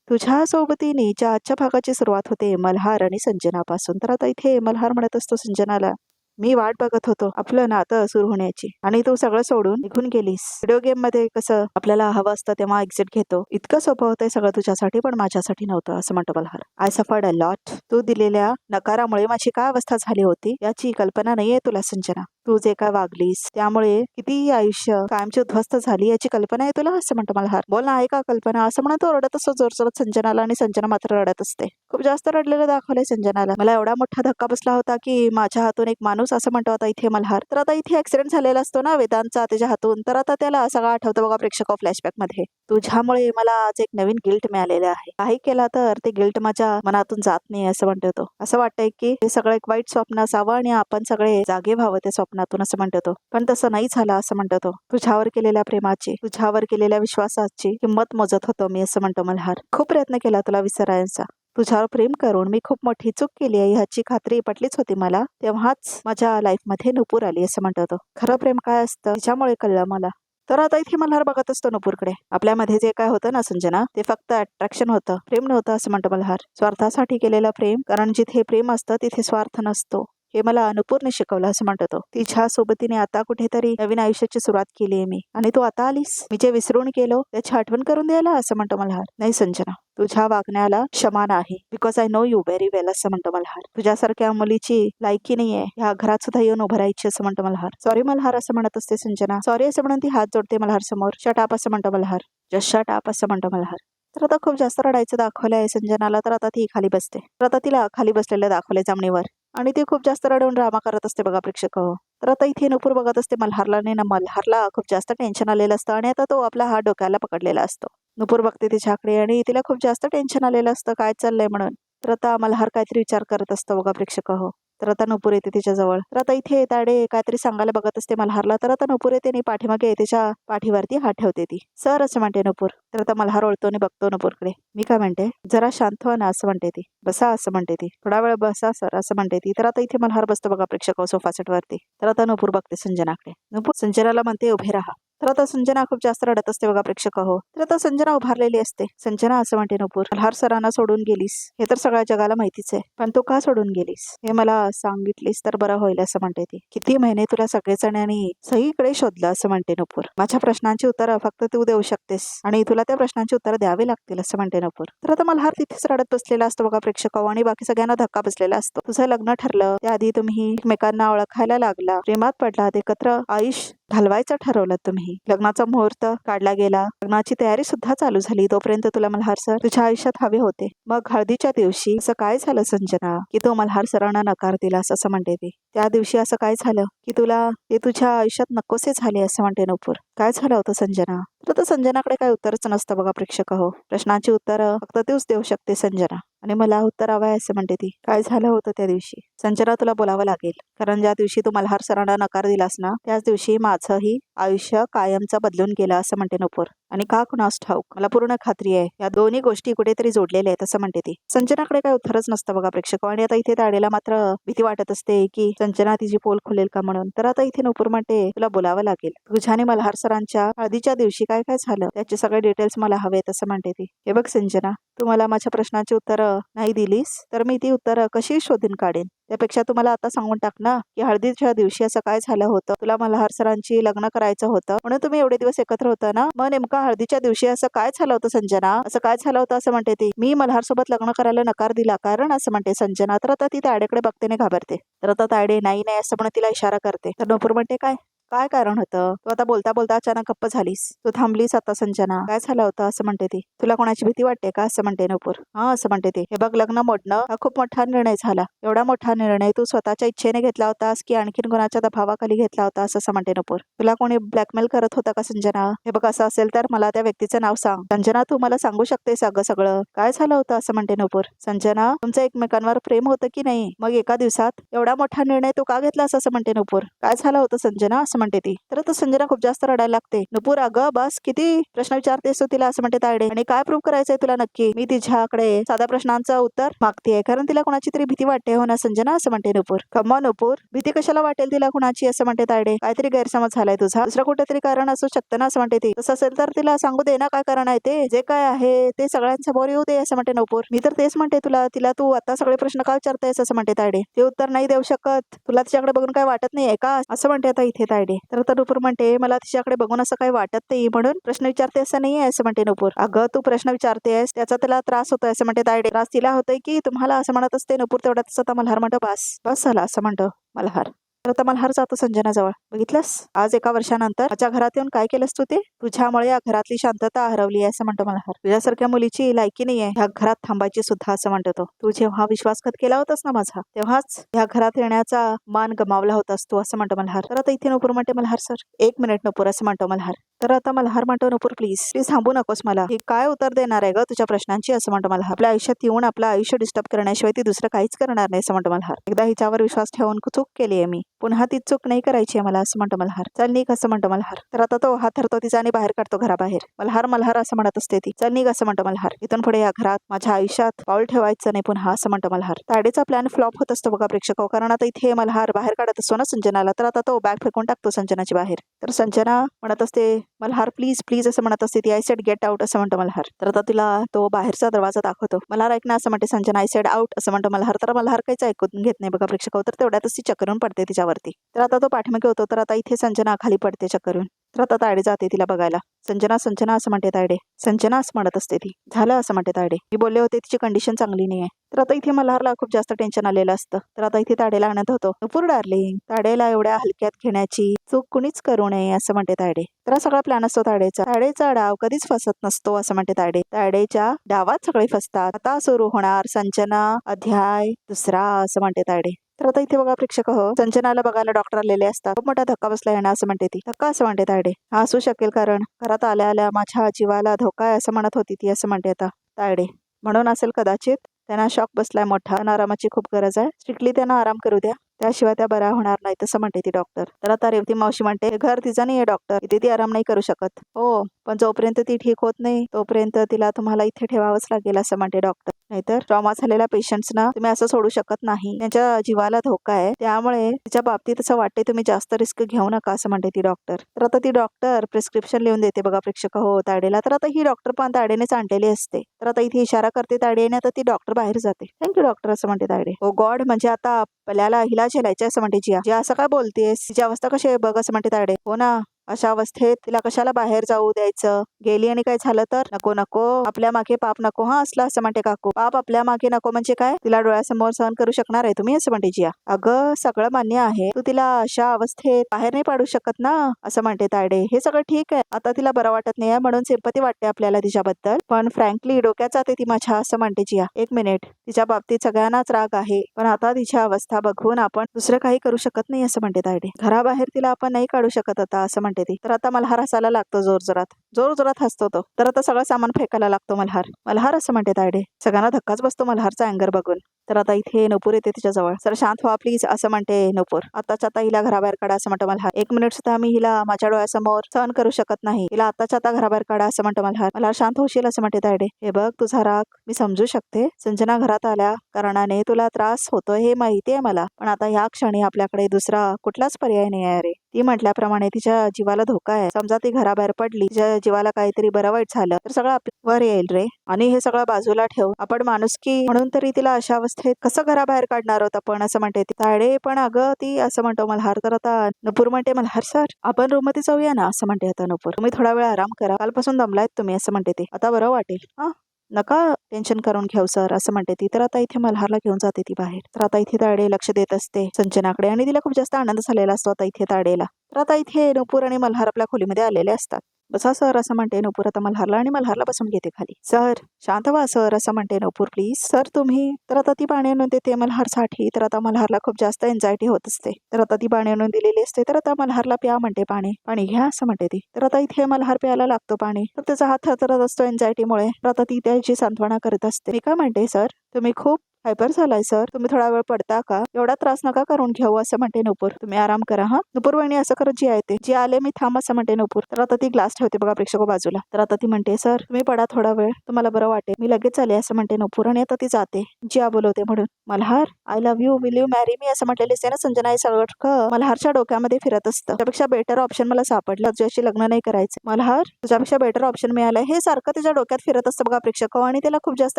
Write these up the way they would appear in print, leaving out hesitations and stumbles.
तुझ्या सोबतीनेच्या आजच्या भागाची सुरुवात होते मल्हार आणि संजनापासून. तर आता इथे मल्हार म्हणत असतो संजनाला, मी वाट बघत होतो आपलं नातं सुरू होण्याची आणि तू सगळं सोडून निघून गेलीस. व्हिडिओ गेम मध्ये कसं आपल्याला हवं असतं तेव्हा एक्झिट घेतो, इतकं सोपं होतंय सगळं तुझ्यासाठी, पण माझ्यासाठी नव्हतं असं म्हणतो Malhar. I suffered a lot. तू दिलेल्या नकारामुळे माझी काय अवस्था झाली होती याची कल्पना नाहीये तुला संजना. तू जे काय वागलीस त्यामुळे किती आयुष्य कायमची उद्ध्वस्त झाली याची कल्पना आहे तुला असं म्हणतो मल्हार. बोल ना, आहे का कल्पना असं म्हणत तो रडत असतो जोरजोरात संजनाला आणि संजना मात्र रडत असते. खूप जास्त रडलेलं दाखवलंय संजनाला. मला एवढा मोठा धक्का बसला होता की माझ्या हातून एक माणूस असं म्हणतो आता इथे मल्हार. तर आता इथे ऍक्सिडेंट झालेला असतो ना वेदांतचा त्याच्या हातून, तर आता त्याला सगळं आठवतं बघा प्रेक्षक फ्लॅशबॅक मध्ये. तुझ्यामुळे मला आज एक नवीन गिल्ट मिळालेलं आहे. काही केला तर ते गिल्ट माझ्या मनातून जात नाही असं म्हणतो तो. असं वाटतंय की हे सगळं एक वाईट स्वप्न असावं आणि आपण सगळे जागे व्हावं त्या स्वप्नातून असं म्हणतो तो. पण तसं नाही झालं असं म्हणतो तो. तुझ्यावर केलेल्या प्रेमाची, तुझ्यावर केलेल्या विश्वासाची किंमत मोजत होतो मी असं म्हणतो मल्हार. खूप प्रयत्न केला तुला विसरायचा. तुझ्यावर प्रेम करून मी खूप मोठी चूक केली आहे ह्याची खात्री पटलीच होती मला. तेव्हाच माझ्या लाईफमध्ये नुपूर आली असं म्हणतो तो. खरं प्रेम काय असतं तिच्यामुळे कळलं मला. तर आता इथे मल्हार बघत असतो नुपूरकडे. आपल्यामध्ये जे काय होतं ना संजना, ते फक्त अट्रॅक्शन होतं, प्रेम नव्हतं असं म्हणतो मल्हार. स्वार्थासाठी केलेलं प्रेम, कारण जिथे प्रेम असतं तिथे स्वार्थ नसतो, हे मला नुपूरने शिकवलं असं म्हणतो तो. तिच्या सोबतीने आता कुठेतरी नवीन आयुष्याची सुरुवात केली आहे मी, आणि तू आता आलीस मी जे विसरून गेलो त्याची आठवण करून द्यायला असं म्हणतो मल्हार. नाही संजना, तुझ्या वागण्याला क्षमा नाही, because I know you very well असं म्हणतो मल्हार. तुझ्यासारख्या मुलीची लायकी नाहीये ह्या घरात सुद्धा येऊन उभं राहायची असं म्हणतो मल्हार. सॉरी मल्हार असं म्हणत असते संजना. सॉरी असं म्हणून ती हात जोडते मल्हार समोर. शट अप असं म्हणतो मल्हार. जस्ट शट अप असं म्हणतो मल्हार. तर आता खूप जास्त रडायचं दाखवलं आहे संजनाला. तर आता ती खाली बसते. तर आता तिला खाली बसलेलं दाखवलंय जमिनीवर, आणि ती खूप जास्त रडून ड्रामा करत असते बघा प्रेक्षक. तर आता इथे नुपूर बघत असते मल्हारला, आणि ना मल्हारला खूप जास्त टेन्शन आलेलं असतं आणि आता तो आपला हात डोक्याला पकडलेला असतो. नुपूर बघते तिच्याकडे आणि तिला खूप जास्त टेन्शन आलेलं असतं काय चाललंय म्हणून. तर आता मल्हार काहीतरी विचार करत असतो बघा प्रेक्षक. तर आता नुपूर येते तिच्याजवळ. तर आता इथे ताडे काहीतरी सांगायला बघत असते मल्हारला. तर आता नुपूर येते आणि पाठीमागे तिच्या पाठीवरती हात ठेवते ती. सर असं म्हणते नुपूर. तर आता मल्हार ओळतो आणि बघतो नुपूरकडे. मी काय म्हणते, जरा शांत व्हा ना असं म्हणते ती. बसा असं म्हणते ती. थोडा वेळ बसा सर असं म्हणते ती. तर आता इथे मल्हार बसतो बघा प्रेक्षक सोफा सेट वरती. तर आता नुपूर बघते संजनाकडे. नुपूर संजनाला म्हणते उभे राहा. तर आता संजना खूप जास्त रडत असते बघा प्रेक्षक. तर आता संजना उभारलेली असते. संजना असं म्हणते नुपूर, मल्हार सरांना सोडून गेलीस हे तर सगळ्या जगाला माहितीच आहे, पण तू का सोडून गेलीस हे मला सांगितलीस तर बरं होईल असं म्हणते ती. किती महिने तुला सगळेजणांनी सगळीकडे शोधलं असं म्हणते नुपूर. माझ्या प्रश्नांची उत्तरं फक्त तू देऊ शकतेस आणि तुला त्या प्रश्नांची उत्तरं द्यावी लागतील असं म्हणते नुपूर. तर आता मल्हार तिथेच रडत बसलेला असतो बघा प्रेक्षक, आणि बाकी सगळ्यांना धक्का बसलेला असतो. तुझं लग्न ठरलं त्याआधी तुम्ही एकमेकांना ओळखायला लागला, प्रेमात पडलात, एकत्र आयुष्य घालवायचं ठरवलं तुम्ही. लग्नाचा मुहूर्त काढला गेला, लग्नाची तयारी सुद्धा चालू झाली. तोपर्यंत तुला मल्हार सर तुझ्या आयुष्यात हवे होते. मग हळदीच्या दिवशी असं काय झालं संजना की तो मल्हार सरांना नकार दिलास असं म्हणते ती. त्या दिवशी असं काय झालं की तुला ते तुझ्या आयुष्यात नकोसे झाले असं म्हणते नुपूर. काय झालं होतं संजना? तर संजनाकडे काय उत्तरच नसतं बघा प्रेक्षक. प्रश्नांची उत्तरं फक्त तूच देऊ शकते संजना, आणि मला उत्तर हवं आहे असं म्हणते ती. काय झालं होतं त्या दिवशी संजना? तुला बोलावं लागेल, कारण ज्या दिवशी तू मल्हार सरांना नकार दिलास ना त्याच दिवशी माझंही आयुष्य कायमचं बदलून गेलं असं म्हणते नुपूर. आणि का कुणास ठाऊक, मला पूर्ण खात्री आहे या दोन्ही गोष्टी कुठेतरी जोडलेल्या आहेत असं म्हणते ती. संजनाकडे काय उत्तरच नसतं बघा प्रेक्षक, आणि आता इथे ताडेला मात्र भीती वाटत असते की संजना तिची पोल खुलेल का म्हणून. तर आता इथे नुपूर म्हणते तुला बोलावं लागेल. तुझ्याने मल्हार सरांच्या हळदीच्या दिवशी काय काय झालं त्याचे सगळे डिटेल्स मला हवेत असं म्हणते ती. हे बघ संजना, तू मला माझ्या प्रश्नाची उत्तरं नाही दिलीस तर मी ती उत्तरं कशी शोधून काढेन. त्यापेक्षा तुम्हाला आता सांगून टाक ना की हळदीच्या दिवशी असं काय झालं होतं. तुला मल्हार सरांची लग्न करायचं होतं म्हणून तुम्ही एवढे दिवस एकत्र होता ना, मग नेमका हळदीच्या दिवशी असं काय झालं होतं संजना? असं काय झालं होतं असं म्हणते ती. मी मल्हार सोबत लग्न करायला नकार दिला कारण असं म्हणते संजना. तर आता ती तायडेकडे बघतेने घाबरते. तर आता तायडे नाही नाही असं म्हणून तिला इशारा करते. तर नुपूर म्हणते काय काय कारण होतं? तू आता बोलता बोलता अचानक गप्प झालीस, तू थांबलीस आता संजना. काय झालं होतं असं म्हणते ती. तुला कोणाची भीती वाटते का असं म्हणते नुपूर. हा असं म्हणते ती. हे बघ, लग्न मोडणं हा खूप मोठा निर्णय झाला. एवढा मोठा निर्णय तू स्वतःच्या इच्छेने घेतला होतास की आणखीन कोणाच्या दबावाखाली घेतला होतास असं म्हणते नुपूर. तुला कोणी ब्लॅकमेल करत होता का संजना? हे बघ, असं असेल तर मला त्या व्यक्तीचं नाव सांग. संजना, तू मला सांगू शकतेस अगं सगळं. काय झालं होतं असं म्हणते नुपूर. संजना, तुमचं एकमेकांवर प्रेम होतं की नाही? मग एका दिवसात एवढा मोठा निर्णय तू का घेतलास असं म्हणते नुपूर. काय झालं होतं संजना असं असं म्हणते ती. तर आता संजना खूप जास्त रडायला लागते. नुपूर अगं बस किती प्रश्न विचारतेस तू तिला असं म्हणते तायडे. आणि काय प्रूव्ह करायचंय तुला नक्की? मी तिच्याकडे साध्या प्रश्नांचं उत्तर मागतेय कारण तिला कोणाची तरी भीती वाटते हो ना संजना असं म्हणते नुपूर. कम्मा नुपूर भीती कशाला वाटेल तिला कुणाची असं म्हणते तायडे. काहीतरी गैरसमज झालाय तुझा. दुसरं कुठेतरी कारण असू शकतं ना असं म्हणते ती. तसं असेल तर तिला सांगू दे ना काय कारण आहे ते. जे काय आहे ते सगळ्यांसमोर येऊ दे असं म्हणते नुपूर. मी तर तेच म्हणते तुला तिला तू आता सगळे प्रश्न का विचारतायस असं म्हणते तायडे. ते उत्तर नाही देऊ शकत. तुला तिच्याकडे बघून काय वाटत नाहीये का असं म्हणते आता इथे तायडे. तर नुपूर म्हणते मला तिच्याकडे बघून असं काही वाटत नाही म्हणून प्रश्न विचारते असं नाहीये असं म्हणते नुपूर. अगं तू प्रश्न विचारतेस त्याचा त्याला त्रास होतोय असं म्हणते तायडे. त्रास तिला होतोय की तुम्हाला असं म्हणत असते नुपूर. तेवढ्यात आता मल्हार म्हणतो बस बस झाला असं म्हणतो मल्हार. तर आता मल्हार जातो संजनाजवळ. बघितलंस आज एका वर्षानंतर माझ्या घरात येऊन काय केलंस तू ते. तुझ्यामुळे या घरातली शांतता हरवली आहे असं म्हणतो मल्हार. तुझ्यासारख्या मुलीची लायकी नाहीये ह्या घरात थांबायची सुद्धा असं म्हणतो तो. तू जेव्हा विश्वासघात केला होतास ना माझा तेव्हाच ह्या घरात येण्याचा मान गमावला होतास तू असं म्हणतो मल्हार. तर आता इथे नुपूर म्हणते मल्हार सर 1 मिनिट नुपूर असं म्हणतो मल्हार. तर आता मल्हार म्हणतो नुपूर प्लीज प्लीज थांबू नकोस मला. ही काय उत्तर देणार आहे ग तुझ्या प्रश्नांची असं म्हणतो मल्हार. आपल्या आयुष्यात येऊन आपलं आयुष्य डिस्टर्ब करण्याशिवाय ती दुसरं काहीच करणार नाही असं म्हणतो मल्हार. एकदा हिच्यावर विश्वास ठेवून चूक केली आहे मी. पुन्हा ती चूक नाही करायची आहे मला असं म्हणतो मल्हार. चल निघ असं म्हणतो मल्हार. तर आता तो हात धरतो तिचा आणि बाहेर काढतो घराबाहेर. मल्हार मल्हार असं म्हणत असते ती. चल निघ असं म्हणतो मल्हार. इथून पुढे या घरात माझ्या आयुष्यात पाऊल ठेवायचं नाही पुन्हा असं म्हणतो मल्हार. तायडेचा प्लॅन फ्लॉप होत असतो बघा प्रेक्षक. कारण आता इथे मल्हार बाहेर काढत असतो ना संजनाला. तर आता तो बॅग फेकून टाकतो संजनाची बाहेर. तर संजना म्हणत असते मल्हार प्लीज प्लीज असं म्हणत असते ती. आय सेड गेट आउट असं म्हणतो मल्हार. तर आता तिला तो बाहेरचा दरवाजा दाखवतो. मल्हार ऐक ना असं म्हणते संजना. आय सेड आउट असं म्हणतो मल्हार. तर मल्हार काहीच ऐकून घेत नाही बघा प्रेक्षक. तर तेवढ्यातच ती चक्करून पडते तिच्यावरती. तर आता तो पाठीमागे होतो. तर आता इथे संजना खाली पडते चक्करून. तर आता तायडे जाते तिला बघायला. संजना संजना असं म्हणते तायडे. संजना असं म्हणत असते ती. झालं असं म्हणते तायडे. मी बोलले होते तिची कंडिशन चांगली नाहीये. तर आता इथे मल्हारला खूप जास्त टेन्शन आलेलं असतं. तर आता इथे तायडेला आणत होतो. नुपूर डार्लिंग तायडेला एवढ्या हलक्यात घेण्याची चूक कुणीच करू नये असं म्हणते तायडे. तर हा सगळा प्लॅन असतो तायडेचा. तायडेचा डाव कधीच फसत नसतो असं म्हणते तायडे. तायडेच्या डावात सगळे फसतात. आता सुरू होणार संजना अध्याय 2 असं म्हणते तायडे. तर आता इथे बघा प्रेक्षक हो संजनाला बघायला डॉक्टर आलेले असतात. खूप मोठा धक्का बसला आहे ना असं म्हणते ती. धक्का असं म्हणते तायडे. हा असू शकेल कारण घरात आल्या आल्या माझ्या जीवाला धोका आहे असं म्हणत होती ती असं म्हणते आता तायडे. म्हणून असेल कदाचित. त्यांना शॉक बसलाय मोठा. आरामाची खूप गरज आहे. स्ट्रिक्टली त्यांना आराम करू द्या. त्याशिवाय त्या बऱ्या होणार नाही तसं म्हणते ती डॉक्टर. तर आता रेवती मावशी म्हणते हे घर तिचं नाहीये डॉक्टर. इथे ती आराम नाही करू शकत. हो पण जोपर्यंत ती ठीक होत नाही तोपर्यंत तिला तुम्हाला इथे ठेवावंच लागेल असं म्हणते डॉक्टर. नाहीतर ट्रॉमा झालेल्या पेशंट्सना तुम्ही असं सोडू शकत नाही. त्यांच्या जीवाला धोका आहे. त्यामुळे तिच्या बाबतीत असं वाटते तुम्ही जास्त रिस्क घेऊ नका असं म्हणते ती डॉक्टर. तर आता ती डॉक्टर प्रिस्क्रिप्शन लिहून देते बघा प्रेक्षक हो तायडेला. तर आता ही डॉक्टर पण तायडेनेच आणलेली असते. तर आता इथे इशारा करते तायडेने. आता ती डॉक्टर बाहेर जाते. थँक्यू डॉक्टर असं म्हणते तायडे. ओ गॉड म्हणजे आता आपल्याला हिला झेलायचं असं म्हणते जिया. जिया असं काय बोलतेस. तिची अवस्था कशी आहे बघ असं म्हणते तायडे. हो ना अशा अवस्थेत तिला कशाला बाहेर जाऊ द्यायचं. गेली आणि काय झालं तर नको नको आपल्या मागे पाप नको हा असला असं म्हणते काकू. पाप आपल्या मागे नको म्हणजे काय. तिला डोळ्यासमोर सहन करू शकणार आहे तुम्ही असं म्हणते जिया. अगं सगळं मान्य आहे. तू तिला अशा अवस्थेत बाहेर नाही पाडू शकत ना असं म्हणते तायडे. हे सगळं ठीक आहे. आता तिला बरं वाटत नाहीये म्हणून सिंपती वाटते आपल्याला तिच्याबद्दल. पण फ्रँकली डोक्यात जाते ती माझ्या असं म्हणते जिया. 1 मिनिट तिच्या बाबतीत सगळ्यांनाच राग आहे. पण आता तिच्या अवस्था बघून आपण दुसरं काही करू शकत नाही असं म्हणते तायडे. घराबाहेर तिला आपण नाही काढू शकत आता असं म्हणते ती. तर आता मल्हार हसायला लागतो जोर जोरात हसतो तो. तर आता सगळं सामान फेकायला लागतो मल्हार असं म्हणते तायडे. सगळ्यांना धक्काच बसतो मल्हारचा अँगर बघून. तर आता इथे नुपूर येते तिच्याजवळ. सर शांत व्हा प्लीज असं म्हणते नुपूर. आताच्या आता हिला घराबाहेर काढा असं म्हणतो मल्हार. 1 मिनिट सुद्धा मी हिला माझ्या डोळ्यासमोर सहन करू शकत नाही. हिला आताच्या आता घराबाहेर काढा असं म्हणतो मल्हार शांत होशील असं म्हणते तायडे. हे बघ तुझा राग मी समजू शकते. संजना घरात आल्या कारणाने तुला त्रास होतोय हे माहिती आहे मला. पण आता ह्या क्षणी आपल्याकडे दुसरा कुठलाच पर्याय नाही आहे रे. ती म्हटल्याप्रमाणे तिच्या जीवाला धोका आहे. समजा ती घराबाहेर पडली तिच्या जीवाला काहीतरी बरं वाईट झालं तर सगळं वर येईल रे. आणि हे सगळं बाजूला ठेव आपण माणुसकी म्हणून तरी तिला अशा अवस्थेत कसं घराबाहेर काढणार आहोत आपण असं म्हणते ती. तायडे पण अगं ती असं म्हणतो मल्हार. तर आता नुपूर म्हणते मल्हार सर आपण रूम मध्ये जाऊया ना असं म्हणते आता नुपूर. तुम्ही थोडा वेळ आराम करा. कालपासून दमलायत तुम्ही असं म्हणते ती. आता बरं वाटेल. हा नका टेन्शन करून घेऊ सर असं म्हणते ती. तर आता इथे मल्हारला घेऊन जाते ती बाहेर. तर आता इथे तायडे लक्ष देत असते संजनाकडे आणि तिला खूप जास्त आनंद झालेला असतो आता इथे तायडेला. तर आता इथे नुपूर आणि मल्हार आपल्या खोलीमध्ये आलेले असतात. बसा सर असं म्हणते नुपूर आता मल्हारला आणि मल्हारला बसून घेते खाली. सर शांत व्हा सर असं म्हणते नुपूर प्लीज सर तुम्ही. तर आता ती पाणी आणून देते मल्हारसाठी. तर आता मल्हारला खूप जास्त एन्झायटी होत असते. तर आता ती पाणी आणून दिलेली असते. तर आता मल्हारला प्या म्हणते पाणी घ्या असं म्हणते ती. तर आता इथे मल्हार प्यायला लागतो पाणी. तर त्याचा हात थरथरत असतो एन्झायटीमुळे. तर आता ती त्याची सांत्वना करत असते. मी काय म्हणते सर तुम्ही खूप हायपर झालाय सर, तुम्ही थोडा वेळ पडता का? एवढा त्रास नका करून घेऊ असं म्हणते नुपूर. तुम्ही आराम करा हा. नुपूर वहिनी असं करत जी आहे ते जी आले मी थांब असं म्हणते नुपूर. तर आता ती ग्लास ठेवते बघा प्रेक्षक बाजूला. तर आता ती म्हणते सर तुम्ही पडा थोडा वेळ, तुम्हाला बरं वाटेल, मी लगेच आले असं म्हणते नुपूर. आणि आता ती जाते. जिया बोलवते म्हणून. Malhar I love you, will you marry me असं म्हटलेले असते ना संजना. हे सगळं मल्हारच्या डोक्यामध्ये फिरत असतं. त्यापेक्षा बेटर ऑप्शन मला सापडलं, तुझ्याशी लग्न नाही करायचं. मल्हार तुझ्यापेक्षा बेटर ऑप्शन मिळालंय हे सारखं त्याच्या डोक्यात फिरत असतं बघा प्रेक्षक. आणि त्याला खूप जास्त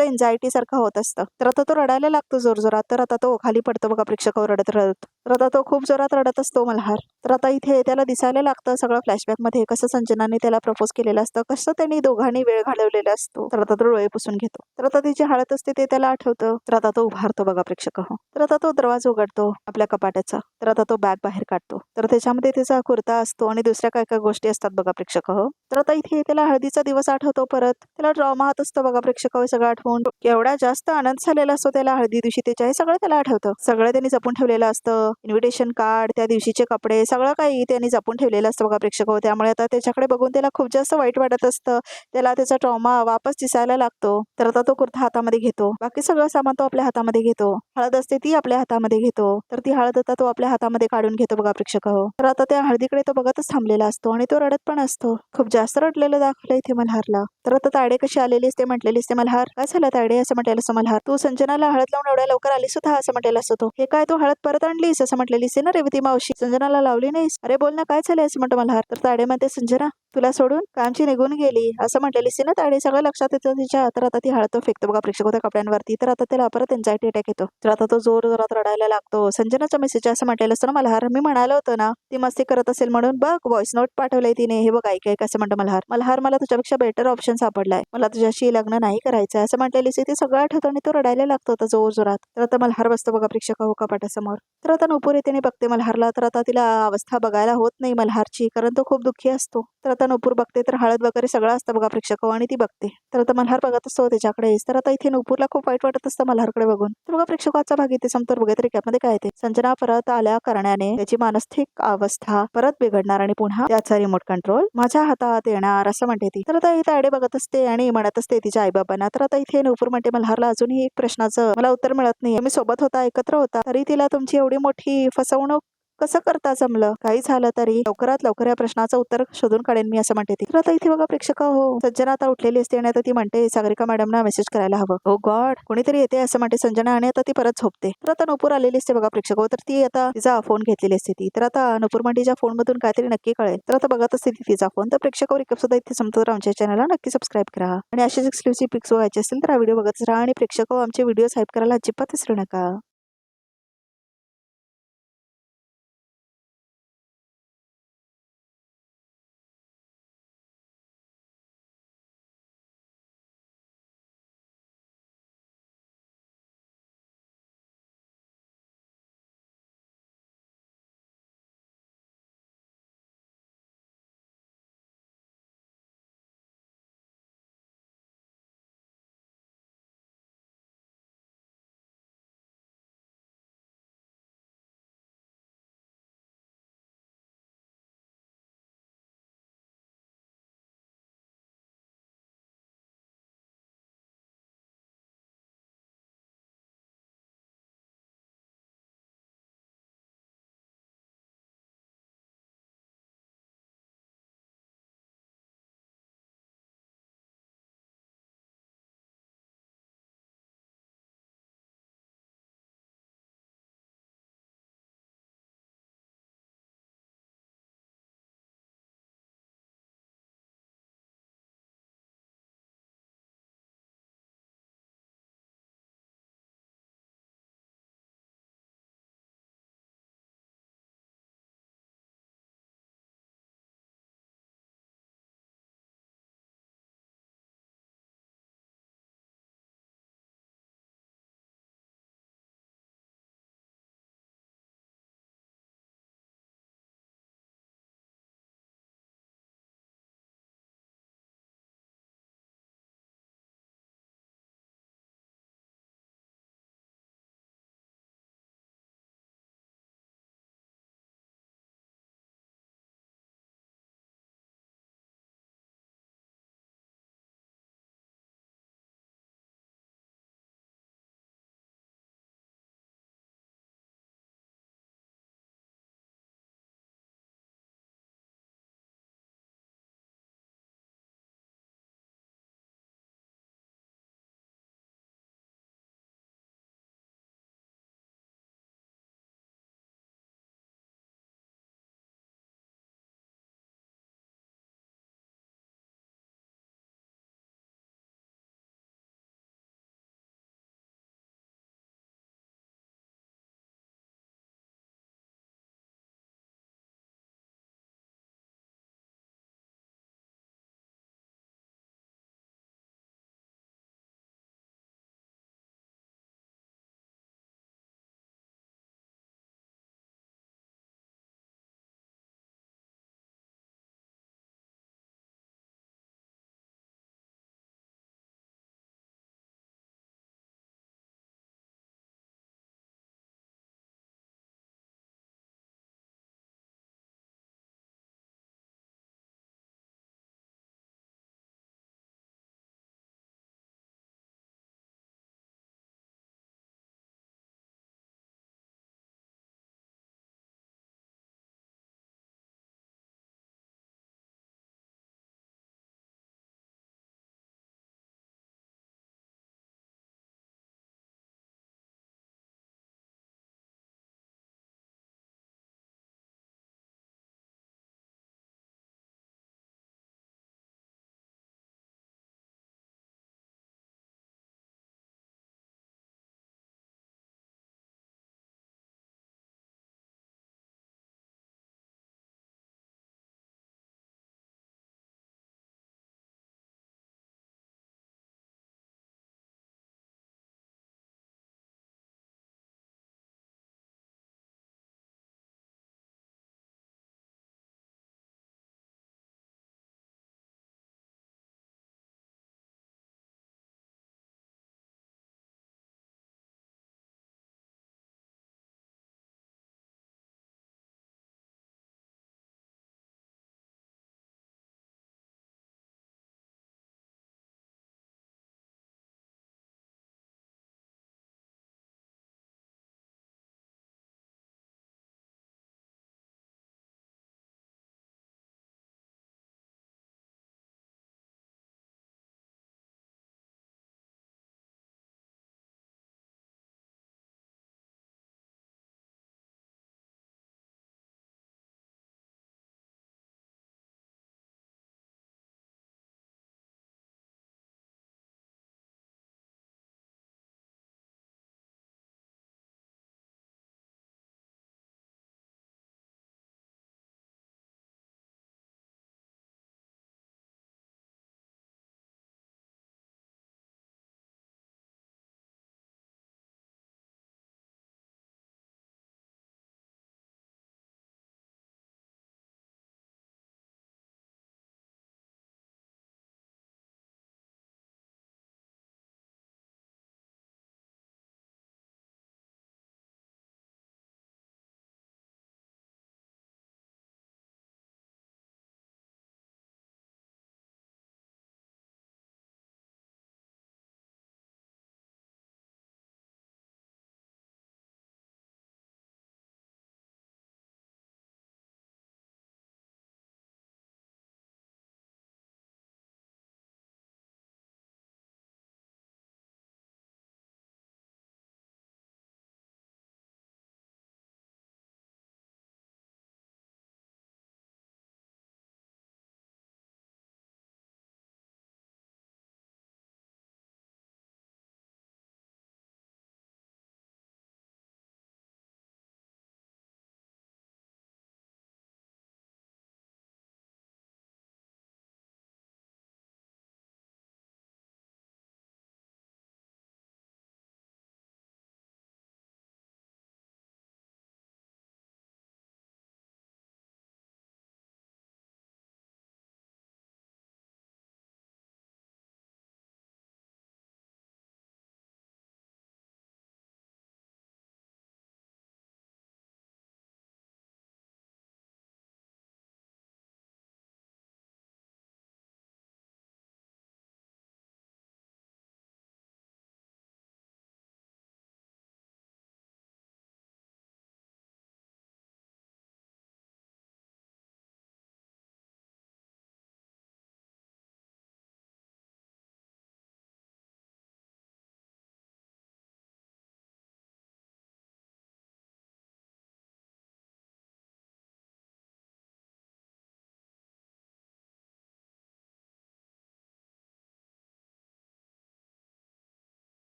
एन्झायटी सारखं होत असतं. तर आता तो रडायला लागतो जोरजोरात. तर आता तो खाली पडतो बघा प्रेक्षक रडत रडत. तर आता तो खूप जोरात रडत असतो मल्हार. तर आता इथे त्याला दिसायला लागतं सगळं फ्लॅशबॅक मध्ये कसं संजनाने त्याला प्रपोज केलेलं असतं, कसं त्यांनी दोघांनी वेळ घालवलेला असतो. तर आता तो डोळे पुसून घेतो. तर आता तिची हळद असते ते त्याला आठवतं. तर आता तो उभारतो बघा प्रेक्षक. तर आता तो दरवाजा उघडतो आपल्या कपाटाचा. तर आता तो बॅग बाहेर काढतो. तर त्याच्यामध्ये त्याचा कुर्ता असतो आणि दुसऱ्या काय काय गोष्टी असतात बघा प्रेक्षक. तर आता इथे त्याला हळदीचा दिवस आठवतो परत. त्याला ट्रॉमा हात असतो बघा प्रेक्षक. सगळं आठवून केवढा जास्त आनंद झालेला असतो त्याला हळदी दिवशी त्याच्या. हे सगळं त्याला आठवतं. सगळं त्यांनी जपून ठेवलेलं असतं. इन्व्हिटेशन कार्ड, त्या दिवशीचे कपडे, सगळं काही त्यांनी जपून ठेवलेलं असतं बघा प्रेक्षक. त्यामुळे आता त्याच्याकडे बघून त्याला खूप जास्त वाईट वाटत असतं. त्याला त्याचा ट्रॉमा वापस दिसायला लागतो. तर आता तो कुर्ता हातामध्ये घेतो. बाकी सगळं सामान तो आपल्या हातामध्ये घेतो. हळद असते ती आपल्या हातामध्ये घेतो. तर ती हळद आता तो आपल्या हातामध्ये काढून घेतो बघा प्रेक्षक. तर आता त्या हळदीकडे तो बघतच थांबलेला असतो आणि तो रडत पण असतो. खूप जास्त रडलेलं दाखवलं इथे मल्हारला. तर आता तायडे कशी आलेली असते म्हटलेली असते. मल्हार काय झालं तायडे असं म्हटलेलं असतं मल्हार. तू संजनाला हळद लावून एवढ्या लवकर आलीस होता असं म्हटलेलं असतो तो. हे काय तू हळद परत आणलीस असं म्हटलेली असते ना रेवती मावशी, संजनाला लावली नाहीस? अरे बोल ना काय झालंय असं म्हणतो मल्हार. तर तायडे म्हणते संजना तुला सोडून कामची निघून गेली असं म्हटलेली असते ना तायडे. सगळं लक्षात येतं तिच्या. तर आता ती हळद तो फेकतो बघा प्रेक्षक त्या कपड्यांवरती. तर आता त्याला परत एन्झायटी अटॅक येतो. तर आता तो जोर जोरात रडायला लागतो. संजनाचा मेसेज असं म्हटलेलं असतं ना मल्हार, मी म्हणालो होतं ना ती मस्ती करत असेल म्हणून, बघ व्हॉइस नोट पाठवलंय तिने, हे बघ ऐक असं म्हणतो मल्हार. मल्हार मला तुझ्यापेक्षा बेटर ऑप्शन सापडलाय, मला तुझ्याशी लग्न नाही करायचं असं म्हटलेली ते सगळं आठवतं आणि तो रडायला लागतो आता जोर जोरात. तर आता मल्हार बसतो बघा प्रेक्षक कपाटासमोर. तर आता नुपूर येते बघते मल्हारला. तर आता तिला अवस्था बघायला होत नाही मल्हारची, कारण तो खूप दुःखी असतो. तर आता नुपूर बघते तर हळद वगैरे सगळं असतं बघा प्रेक्षक आणि ती बघते. तर आता मल्हार बघत असतो त्याच्याकडे. तर आता इथे नुपूरला खूप वाईट वाटत असतं मल्हारकडे बघून. तर बघा प्रेक्षकाचा भाग इथे संपतो. बघा रिकॅपमध्ये काय येते, संजना परत आल्या करण्याने त्याची मानसिक अवस्था परत बिघडणार आणि पुन्हा त्याचा रिमोट कंट्रोल माझ्या हातात येणार असं म्हणते ती. तर आता ही तायडे बघत असते आणि म्हणत असते तिच्या आईबाबांना. तर आता इथे नुपूर म्हणते मल्हारला अजूनही एक प्रश्नाचं मला उत्तर मिळत नाही. तुम्ही सोबत होता, एकत्र होता, तरी तिला तुमची एवढी मोठी फसवणूक कसं करता जमलं? काही झालं तरी लवकरात लवकर या प्रश्नाचं उत्तर शोधून काढेन मी असं म्हणते ती. तर आता इथे बघा प्रेक्षक संजना आता उठलेली असते आणि आता ती म्हणते सागरिका मॅडमना मेसेज करायला हवं. ओ गॉड कोणीतरी येते असं म्हणते संजना आणि आता ती परत झोपते. तर आता नुपूर आलेली असते बघा प्रेक्षक. तर ती आता तिचा फोन घेतलेली असते ती. तर आता नुपूर म्हणतीच्या फोन मधून काहीतरी नक्की कळेल. तर आता बघत असते ती तिचा फोन. तर प्रेक्षक रिकप सुद्धा इथे संपतो. तर आमच्या चॅनलला नक्की सबस्क्राईब करा आणि अशीच एक्सक्लुसिव्ह पिक्स बघायचे असतील तर हा व्हिडिओ बघत राहा आणि प्रेक्षक आमचे व्हिडिओ हाईप करायला अजिबात विसरू नका.